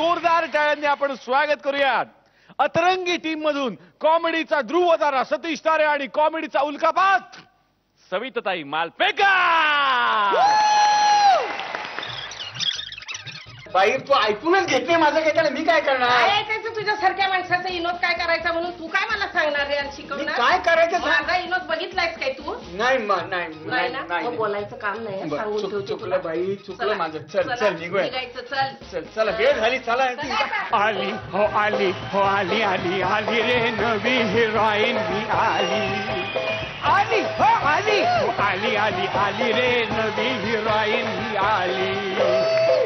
जोरदार टाळ्यांनी आपण स्वागत करूयात अतरंगी टीम मधून कॉमेडीचा ध्रुव तारा सतीश तारे आणि कॉमेडीचा उल्कापात सविताताई मालपेकर. बाई तू ऐकूनच घेतले माझं काय त्याला मी काय करणार? ऐकायचं तुझ्यासारख्या माणसाचा विनोद काय करायचा म्हणून तू काय मला सांगणार रे आणि शिकवणार? काय करायचं माझा विनोद बघितलायस काय तू? नाही नाही बोलायचं काम नाही सांगून ठेवते चुकलं बाई चुकलं माझं. चल चल निघूया. चल चल चला वेळ झाली चला. आली हो आली हो आली आली आली रे नवी हिरोईन ही आली. आली हो आली हो आली आली आली रे नवी हिरोईन ही आली.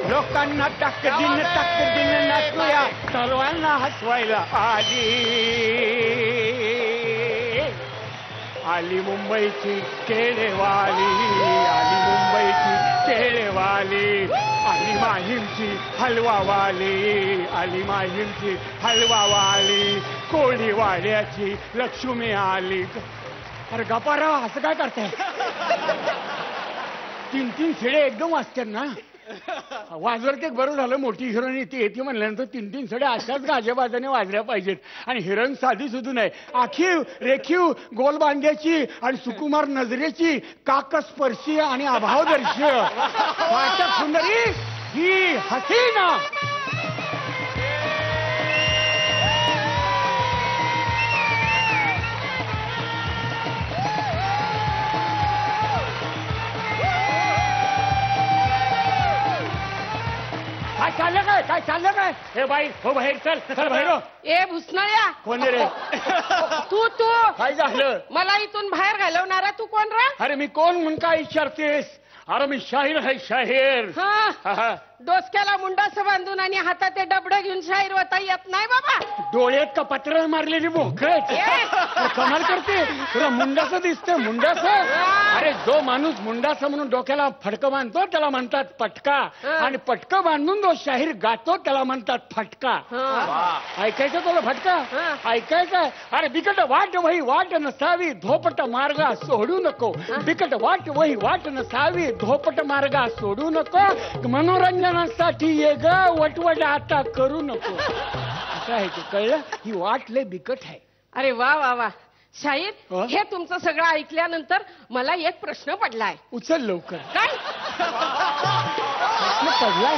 लोकांना टाकदीन नाचूया सर्वांना हसवायला आली. आली मुंबईची केळेवाली आली मुंबईची केळेवाली आली माहीमची हलवावाली आली माहीमची हलवावाली कोळीवाड्याची लक्ष्मी आली. अरे गपाराव असं काय करताय? 3 शिडे एकदम वाजतात ना. वाजवर ते बरं झालं मोठी हिरोईन येते म्हणल्यानंतर 3 शिड्या अशाच गाजेबाजाने वाजल्या पाहिजेत. आणि हिरोईन साधी सुधू नाही आखीव रेखीव गोल बांध्याची आणि सुकुमार नजरेची काकस्पर्शी आणि अभावदर्शी वाटक सुंदरी ही हसीना. काय चाललं काय? हे बाई हो बाहेर चल चल बाहेर. ए भुसनाळ्या कोण रे? तू काय झालं? मला इथून बाहेर घालवणारा तू कोण रे? अरे मी कोण म्हणून काय विचारतेस? अरे मी शाहीर आहे शाहीर. डोसक्याला मुंडासं बांधून आणि हातात ते डबडं घेऊन शाहीर होता येत नाही बाबा. डोळ्यात का पत्र मारलेली मोकळ कमाल करते. तुला मुंडासं दिसतं मुंडासं? अरे जो माणूस मुंडासं म्हणून डोक्याला फटकं बांधतो त्याला म्हणतात पटका आणि पटकं बांधून जो शाहीर गातो त्याला म्हणतात फटका. ऐकायचं तुला फटका? ऐकायचं? अरे बिकट वाट वही वाट नसावी धोपट मार्गा सोडू नको. बिकट वाट वही वाट नसावी धोपट मार्गा सोडू नको. मनोरंजनासाठी ये ग वटवट आता करू नको. असं आहे की कळलं? ही वाट लय बिकट आहे. अरे वा वा वा शाहीर हे तुमचं सगळं ऐकल्यानंतर मला एक प्रश्न पडलाय. उचल लवकर. काय प्रश्न पडलाय?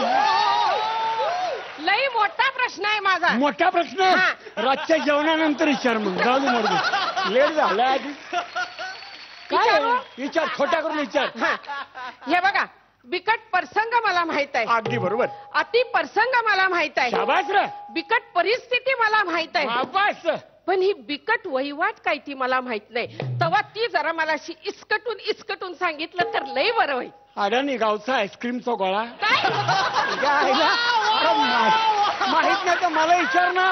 लई मोठा प्रश्न आहे माझा. मोठा प्रश्न? रातच्या जेवणानंतर विचार मग. जाऊ दे मग लेट झाला आधी. काय विचार खोटा करून विचार. हे बघा बिकट प्रसंग मला माहित आहे. अगदी बरोबर. अति प्रसंग मला माहित आहे. शाबास रे. बिकट परिस्थिती मला माहित आहे. शाबास. पण ही बिकट वहिवाट काय ती मला माहित नाही. तेव्हा ती जरा मला अशी इस्कटून सांगितलं तर लय बरं होईल. अडाणी गावचा आईस्क्रीमचा गोळा. काय माहित नाही तर मला विचार ना.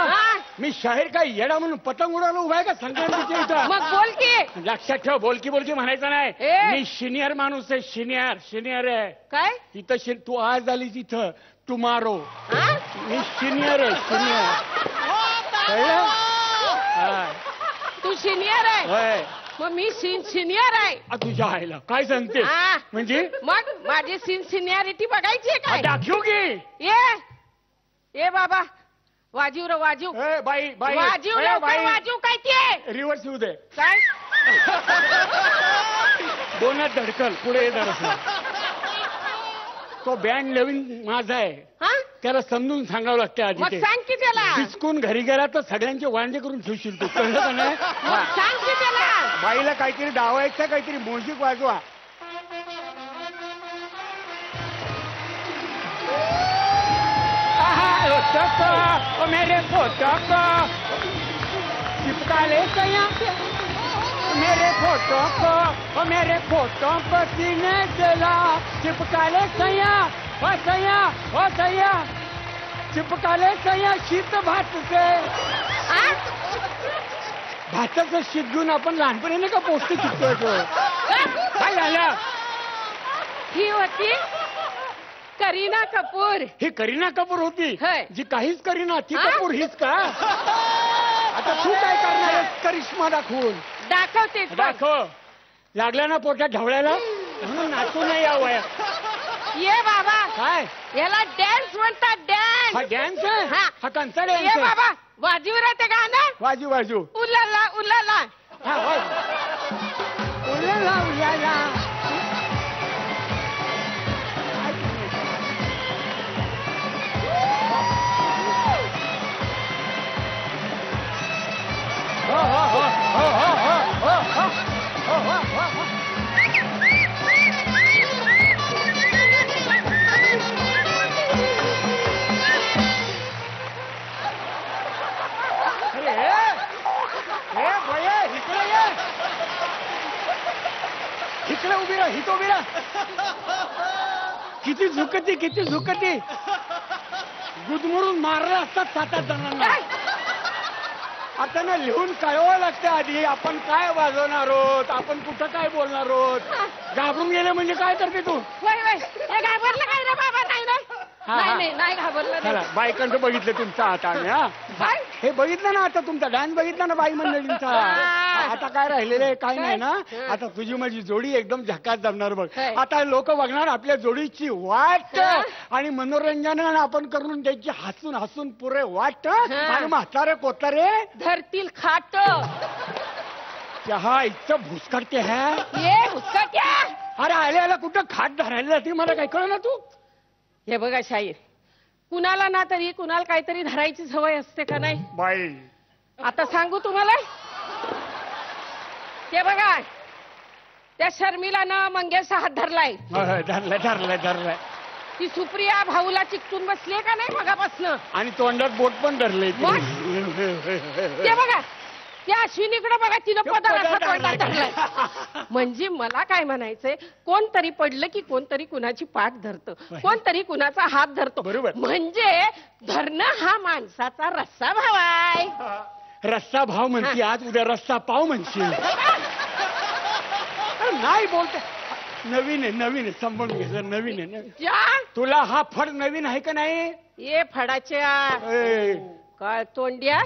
मी शाहीर काय येडा म्हणून पतंग उडायला उभा आहे का संक्रांतीच्या इथं? मग बोल की. लक्षात ठेव बोलकी म्हणायचं नाही. मी सिनियर माणूस आहे. सिनियर आहे. काय इथं तू आज आली तिथं टुमारो. मी सिनियर आहे सिनियर. तू सिनियर आहे मग मी सिनियर आहे. तुझ्या आईला काय सांगते म्हणजे? मग माझी सिनियरिटी बघायची काय? दाखवू की ए बाबा वाजीव रे वाजीव. बाई बाई वाजीव वाजीव काय ते? रिव्हर्स येऊ दे. काय दोनात धडकल पुढे जरा. तो बँड नवीन माझा आहे. त्याला समजून सांगावं लागतं आधी. मग सांग की त्याला. बिचकून घरी गेला तर सगळ्यांचे वांदे करून ठेवशील तू. कळलं का नाही? सांग की त्याला. बाईला काहीतरी डावायचं काहीतरी म्युझिक वाजवा. मेरे फोटो को चिपका ले सैया. मेरे फोटो को सीने से ला. चिपका ले सैया हो सैया चिपका ले सैया शीत भात से. भाताचं शीत घेऊन आपण लहानपणी नाही का पौष्टिक चिपकायचो. काय झालं? ही होती करीना कपूर. ही करीना कपूर होती जी काहीच करीना. ती कपूर हीच का? आता तू काय करणार आहेस करिश्मा दाखवून? दाखवते. दाखव. लागला ना पोटात ढवळायला म्हणून नाचू नाही यावं. ये बाबा काय याला डॅन्स म्हणतात. डॅन्स हा डॅन्स आहे हा. हा कंचा ये डॅन्स आहे बाबा वाजीवर आहे ते गाणं वाजू वाजू उलाला उलाला हा वाजू उलाला उलाला हो हो हो हो हो हो हो हो हो हो इकडे उभी राहा हित उभी राहा किती झुकती गुदमरून मारला असतात 7-8 जणांना आता ना लिहून कळवावं लागतं आधी आपण काय वाजवणार आहोत आपण कुठं काय बोलणार आहोत घाबरून गेले म्हणजे काय करते तू वय वय हे घाबरलं काय रे बाबा नाही हा, हा. नाही घाबरलं चला नाही बायकांचं बघितलं तुमचा आता आम्ही हा काय? हे बघितलं ना आता तुमचा डान्स बघितला ना बाई मंडळींचा आता काय राहिलेलं आहे काय नाही ना आता तुझी माझी जोडी एकदम झकास जमणार बघ काय? आता लोक बघणार आपल्या जोडीची वाट आणि मनोरंजन आपण करून त्याची हसून हसून पुरे वाट आणि म्हातारे कोतारे धरतील खाट हा इतकं भुसकाटते है ये उसका क्या अरे आल्या कुठं खाट धरायला जाते मला काय कळ ना तू हे बघा शाहीर कुणाला ना तरी कुणाला काहीतरी धरायची सवय असते का नाही बाई आता सांगू तुम्हाला ते बघा त्या शर्मिला ना मंगेशचा हात धरलाय धरलाय ती सुप्रिया भाऊला चिकटून बसलीये का नाही मगापासनं आणि तोंडात बोट पण धरले ते बघा त्या अश्विनीकडे बघा तिनं पदर असा तोंडात धरलाय म्हणजे मला काय म्हणायचंय कोणतरी पडलं की कोणतरी कुणाची पाठ धरतं कोणतरी कुणाचा हात धरतो बरोबर. म्हणजे धरणं हा माणसाचा रस्सा भाव आहे रस्सा भाव म्हणते आज उद्या रस्सा पाव म्हणशील नाही बोलते नवीन आहे सांभाळून घे नवीन आहे ज्या तुला हा फड नवीन आहे का नाही ये फडाच्या ए, काय तोंड्या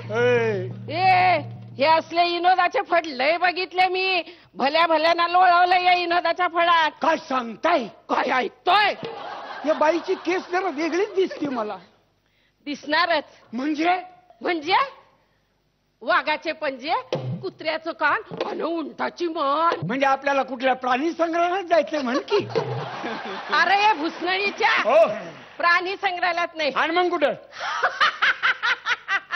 ए, हे असले विनोदाचे फड लय बघितले मी भल्या लोळवलं या विनोदाच्या फडात काय सांगताय काय ऐकतोय या बाईची केस जरा वेगळीच दिसते मला दिसणारच म्हणजे वाघाचे पंजे कुत्र्याचं कान आणि उंटाची मान म्हणजे आपल्याला कुठल्या प्राणी संग्रहालयात जायचंय म्हण की अरे या भुसनळीच्या हो प्राणी संग्रहालयात नाही आणि मग कुठं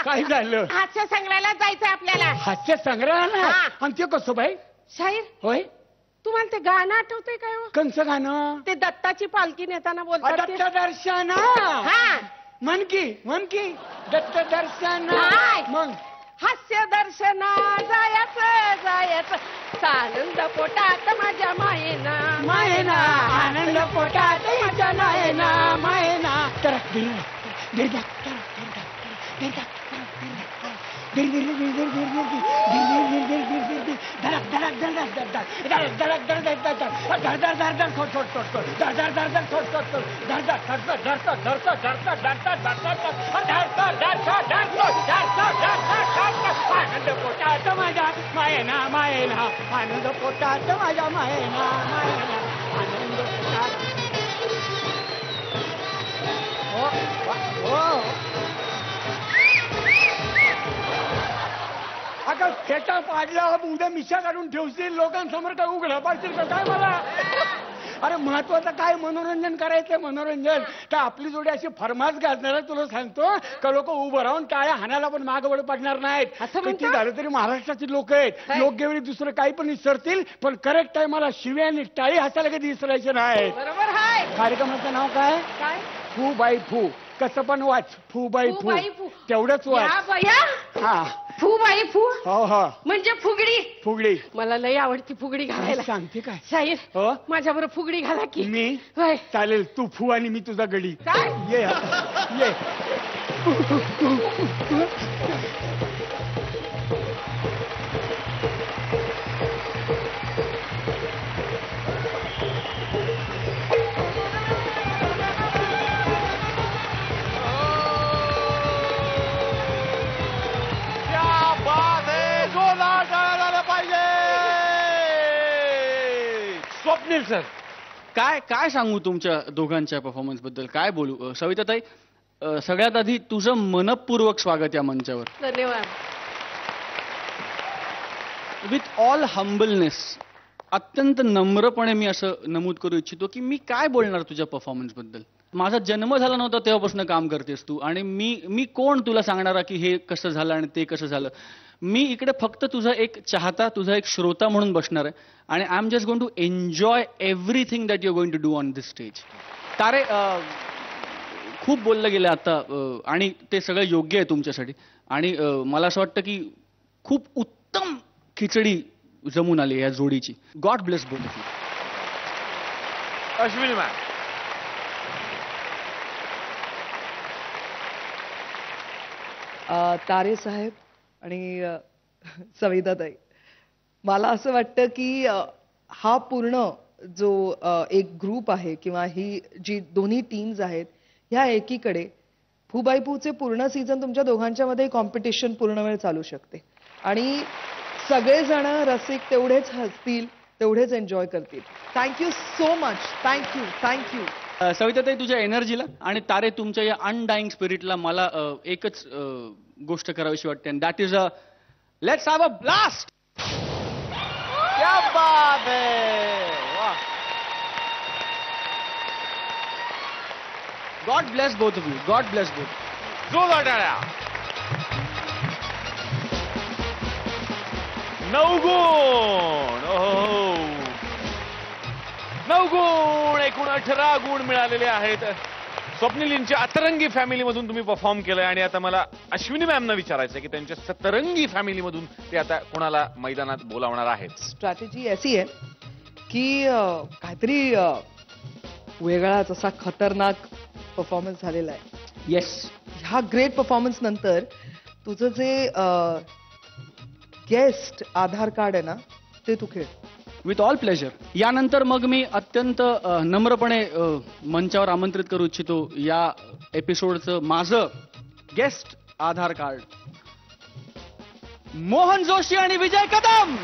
काय झालं हास्य संग्रहालयात जायचंय आपल्याला हास्य संग्रहालय हा. आणि ते कसं बाई शाहीर होय तुम्हाला ते गाणं आठवतंय काय हो? कंचं गाणं ते दत्ताची पालखी नेताना बोलतात ते? दत्त दर्शन हा म्हण की दत्त दर्शन नाही. मग हास्य दर्शना जायचं सानंद पोटात माझ्या मायेना मायना आनंद पोटात माझ्या नायना मायना तर आनंद पोटात माझ्या मायना आनंद पोटात माझ्या मायना आनंद पोटात हो आता खेटा पाडला उद्या मिशा काढून ठेवशील लोकांसमोर काय उघडा पाडशील का काय मला अरे महत्वाचं काय मनोरंजन करायचंय मनोरंजन तर आपली जोडी अशी फरमास गाजणार तुला सांगतो का लोक उभं राहून टाळ्या हाणायला पण मागवड पडणार नाहीत असं म्हणता? किती झालं तरी महाराष्ट्राची लोक आहेत काय? योग्य वेळी दुसरं काही पण विसरतील पण करेक्ट टायमाला शिव्या आणि टाळी हाताला कधी विसरायचे नाही बरोबर हाय कार्यक्रमाचं नाव काय काय फू बाय फू कसं पण वाच फू बाय फू फू बाई फू. तेवढंच या वाच बया हा फू बाई फू हो हो म्हणजे फुगडी फुगडी मला लय आवडती फुगडी घालायला सांगते काय शाहीर हो माझ्या बरोबर फुगडी घाला की मी होय चालेल तू फू आणि मी तुझा गडी काय ये आता, ये स्वप्नील सर काय काय सांगू तुमच्या दोघांच्या परफॉर्मन्स बद्दल काय बोलू सविताताई सगळ्यात आधी तुझं मनपूर्वक स्वागत या मंचावर. धन्यवाद. विथ ऑल हंबलनेस, अत्यंत नम्रपणे मी असं नमूद करू इच्छितो की मी काय बोलणार तुझ्या परफॉर्मन्स बद्दल. माझा जन्म झाला नव्हता तेव्हापासून काम करतेस तू, आणि मी कोण तुला सांगणारा की हे कसं झालं आणि ते कसं झालं. मी इकडे फक्त तुझा एक चाहता, तुझा एक श्रोता म्हणून बसणार आहे, आणि I am just going to enjoy everything that you are going to do on this stage. तारे, खूप बोललं गेलं आता, आणि ते सगळं योग्य आहे तुमच्यासाठी, आणि मला असं वाटतं की खूप उत्तम खिचडी जमून आली या जोडीची. God bless both of you. Ashwini ma'am, तारे साहेब आणि सविताताई, मला असं वाटतं की हा पूर्ण जो एक ग्रुप आहे किंवा ही जी दोन्ही टीम्स आहेत, ह्या एकीकडे फूबाईपूचे पूर्ण सीझन तुमच्या दोघांच्या मध्ये कॉम्पिटिशन पूर्ण वेळ चालू शकते, आणि सगळेजण रसिक तेवढेच हसतील, तेवढेच एन्जॉय करतील. Thank you so much. Thank you thank you. Savitatai, तुझ्या एनर्जीला आणि तारे तुमच्या या अनडाईंग स्पिरिटला मला एकच गोष्ट करावीशी वाटते, and that is let's have a blast. क्या बात है. वाह. God bless both of you. God bless both. जोरदार टाळ्या. 9 गुण. ओहो, 9 गुण. एकूण 18 गुण मिळालेले आहेत. स्वप्नीलींच्या अतरंगी फॅमिलीमधून तुम्ही परफॉर्म केलंय, आणि आता मला अश्विनी मॅमना विचारायचं की त्यांच्या सतरंगी फॅमिलीमधून ते आता कोणाला मैदानात बोलावणार आहेत. स्ट्रॅटेजी अशी आहे की काहीतरी वेगळाच असा खतरनाक परफॉर्मन्स झालेला आहे. येस. ह्या ग्रेट परफॉर्मन्स नंतर तुझं जे गेस्ट आधार कार्ड आहे ना, ते तू खेळ. With all pleasure. यानंतर मग मी अत्यंत नम्रपणे मंचावर आमंत्रित करू इच्छितो या एपिसोडचं माझं गेस्ट आधार कार्ड, मोहन जोशी आणि विजय कदम.